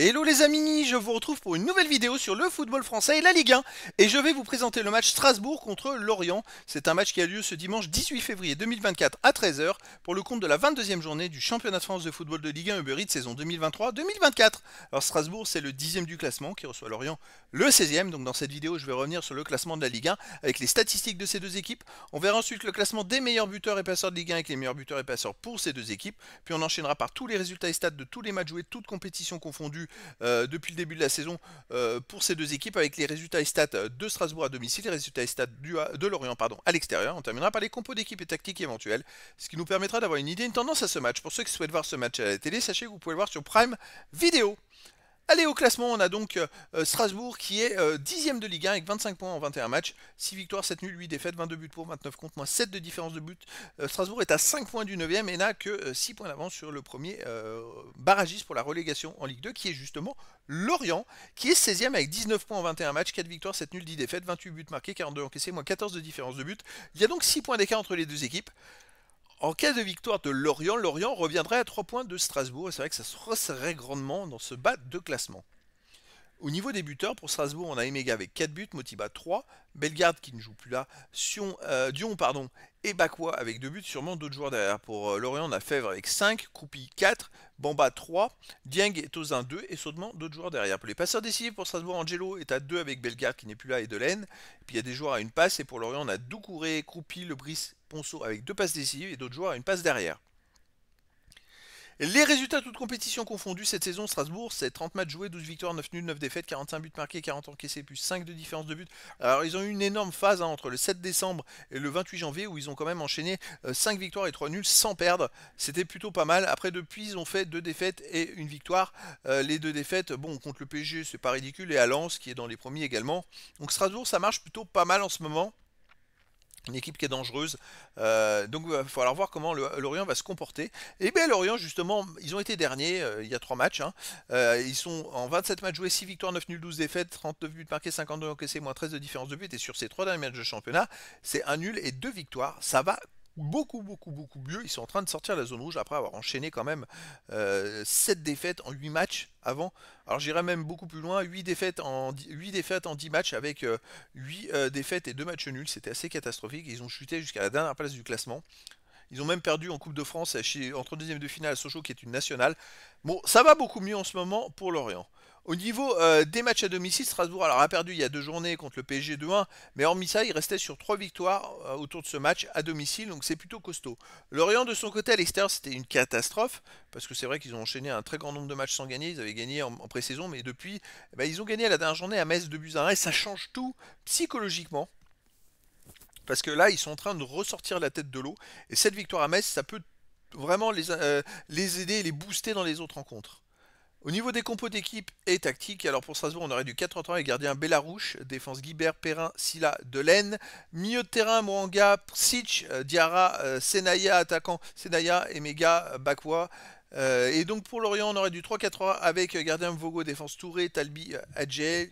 Hello les amis, je vous retrouve pour une nouvelle vidéo sur le football français et la Ligue 1. Et je vais vous présenter le match Strasbourg contre Lorient. C'est un match qui a lieu ce dimanche 18 février 2024 à 13 h pour le compte de la 22e journée du championnat de France de football de Ligue 1 Uber Eats saison 2023-2024. Alors Strasbourg c'est le 10e du classement qui reçoit Lorient le 16e. Donc dans cette vidéo je vais revenir sur le classement de la Ligue 1 avec les statistiques de ces deux équipes. On verra ensuite le classement des meilleurs buteurs et passeurs de Ligue 1 avec les meilleurs buteurs et passeurs pour ces deux équipes. Puis on enchaînera par tous les résultats et stats de tous les matchs joués, toutes compétitions confondues depuis le début de la saison pour ces deux équipes avec les résultats et stats de Strasbourg à domicile, les résultats et stats de Lorient à l'extérieur. On terminera par les compos d'équipe et tactiques éventuelles, ce qui nous permettra d'avoir une idée, une tendance à ce match. Pour ceux qui souhaitent voir ce match à la télé, sachez que vous pouvez le voir sur Prime Vidéo. Allez, au classement, on a donc Strasbourg qui est 10e de Ligue 1 avec 25 points en 21 matchs, 6 victoires, 7 nuls, 8 défaites, 22 buts pour, 29 contre, moins 7 de différence de but. Strasbourg est à 5 points du 9e et n'a que 6 points d'avance sur le premier barragiste pour la relégation en Ligue 2 qui est justement Lorient, qui est 16e avec 19 points en 21 matchs, 4 victoires, 7 nuls, 10 défaites, 28 buts marqués, 42 encaissés, moins 14 de différence de but. Il y a donc 6 points d'écart entre les deux équipes. En cas de victoire de Lorient, Lorient reviendrait à 3 points de Strasbourg et c'est vrai que ça se resserrerait grandement dans ce bas de classement. Au niveau des buteurs, pour Strasbourg, on a Emega avec 4 buts, Motiba 3, Bellegarde qui ne joue plus là, Dion et Bakwa avec 2 buts, sûrement d'autres joueurs derrière. Pour Lorient, on a Fèvre avec 5, Kroupi 4, Bamba 3, Dieng et Tozin 2 et sûrement d'autres joueurs derrière. Pour les passeurs décisifs, pour Strasbourg, Angelo est à 2 avec Bellegarde qui n'est plus là et Delaine. Et puis il y a des joueurs à une passe et pour Lorient, on a Doucouré, Kroupi, Lebris, Ponceau avec 2 passes décisives et d'autres joueurs à une passe derrière. Les résultats toutes compétitions confondues cette saison, Strasbourg, c'est 30 matchs joués, 12 victoires, 9 nuls, 9 défaites, 45 buts marqués, 40 encaissés, plus 5 de différence de but. Alors ils ont eu une énorme phase entre le 7 décembre et le 28 janvier où ils ont quand même enchaîné 5 victoires et 3 nuls sans perdre. C'était plutôt pas mal. Après depuis, ils ont fait 2 défaites et une victoire. Les 2 défaites, bon, contre le PSG, c'est pas ridicule, et à Lens qui est dans les premiers également. Donc Strasbourg, ça marche plutôt pas mal en ce moment. Une équipe qui est dangereuse. Donc il va falloir voir comment Lorient va se comporter. Et bien Lorient, justement, ils ont été derniers il y a 3 matchs. Hein. Ils sont en 27 matchs joués, 6 victoires, 9 nuls, 12 défaites, 39 buts marqués, 52 encaissés, moins 13 de différence de but. Et sur ces 3 derniers matchs de championnat, c'est un nul et 2 victoires. Ça va beaucoup mieux. Ils sont en train de sortir la zone rouge après avoir enchaîné quand même 7 défaites en 8 matchs avant. Alors j'irais même beaucoup plus loin, 8 défaites en 10 matchs avec 8 défaites et 2 matchs nuls. C'était assez catastrophique. Ils ont chuté jusqu'à la dernière place du classement. Ils ont même perdu en Coupe de France entre deuxième de finale à Sochaux qui est une nationale. Bon, ça va beaucoup mieux en ce moment pour Lorient. Au niveau des matchs à domicile, Strasbourg alors, a perdu il y a 2 journées contre le PSG 2-1, mais hormis ça, il restait sur 3 victoires autour de ce match à domicile, donc c'est plutôt costaud. Lorient de son côté à l'extérieur, c'était une catastrophe, parce que c'est vrai qu'ils ont enchaîné un très grand nombre de matchs sans gagner, ils avaient gagné en pré-saison, mais depuis, eh ben, ils ont gagné à la dernière journée à Metz 2 buts à 1, et ça change tout psychologiquement. Parce que là, ils sont en train de ressortir la tête de l'eau. Et cette victoire à Metz, ça peut vraiment les aider et les booster dans les autres rencontres. Au niveau des compos d'équipe et tactique, alors pour Strasbourg, on aurait du 4-3-3 avec gardien Bellarouche, défense Guibert, Perrin, Silla, Delaine, milieu de terrain Moanga, Psic, Diarra, Senaya, attaquant Senaya, Emega, Bakwa. Et donc pour Lorient, on aurait du 3-4-3 avec gardien Mvogo, défense Touré, Talbi, Adjel,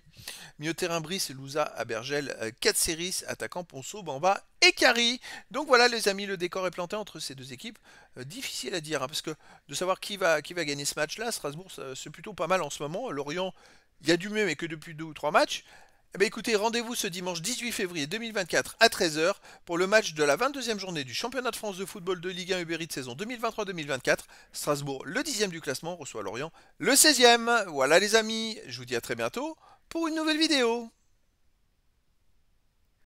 milieu de terrain Brice, Louza, Abergel, Katseris, attaquant Ponceau, Bamba et Kari. Donc voilà les amis, le décor est planté entre ces deux équipes. Difficile à dire, hein, parce que de savoir qui va gagner ce match-là, Strasbourg c'est plutôt pas mal en ce moment. Lorient, il y a du mieux mais que depuis 2 ou 3 matchs. Eh bien, écoutez, rendez-vous ce dimanche 18 février 2024 à 13 h pour le match de la 22e journée du championnat de France de football de Ligue 1 Uber Eats saison 2023-2024. Strasbourg, le 10e du classement, reçoit Lorient, le 16e. Voilà les amis, je vous dis à très bientôt pour une nouvelle vidéo.